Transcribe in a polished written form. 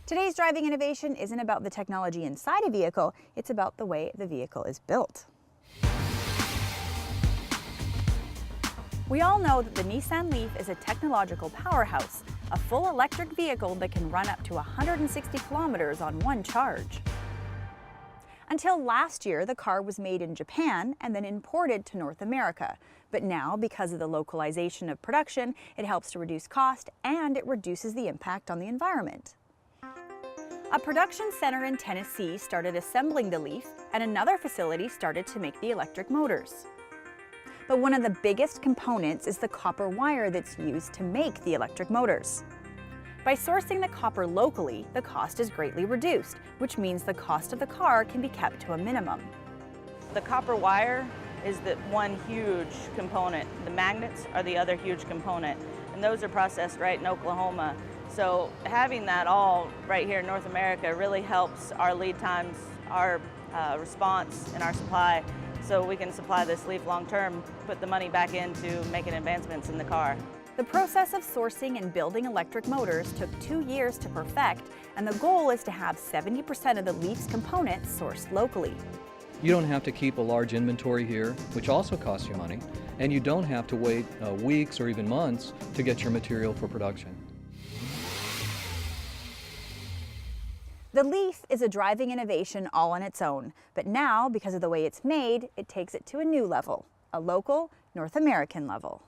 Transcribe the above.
Today's driving innovation isn't about the technology inside a vehicle, it's about the way the vehicle is built. We all know that the Nissan Leaf is a technological powerhouse, a full electric vehicle that can run up to 160 kilometers on one charge. Until last year, the car was made in Japan and then imported to North America. But now, because of the localization of production, it helps to reduce cost and it reduces the impact on the environment. A production center in Tennessee started assembling the Leaf, and another facility started to make the electric motors. But one of the biggest components is the copper wire that's used to make the electric motors. By sourcing the copper locally, the cost is greatly reduced, which means the cost of the car can be kept to a minimum. The copper wire is the one huge component. The magnets are the other huge component, and those are processed right in Oklahoma. So having that all right here in North America really helps our lead times, our response, and our supply, so we can supply this Leaf long term, put the money back into making advancements in the car. The process of sourcing and building electric motors took 2 years to perfect, and the goal is to have 70% of the Leaf's components sourced locally. You don't have to keep a large inventory here, which also costs you money, and you don't have to wait weeks or even months to get your material for production. The Leaf is a driving innovation all on its own, but now, because of the way it's made, it takes it to a new level, a local, North American level.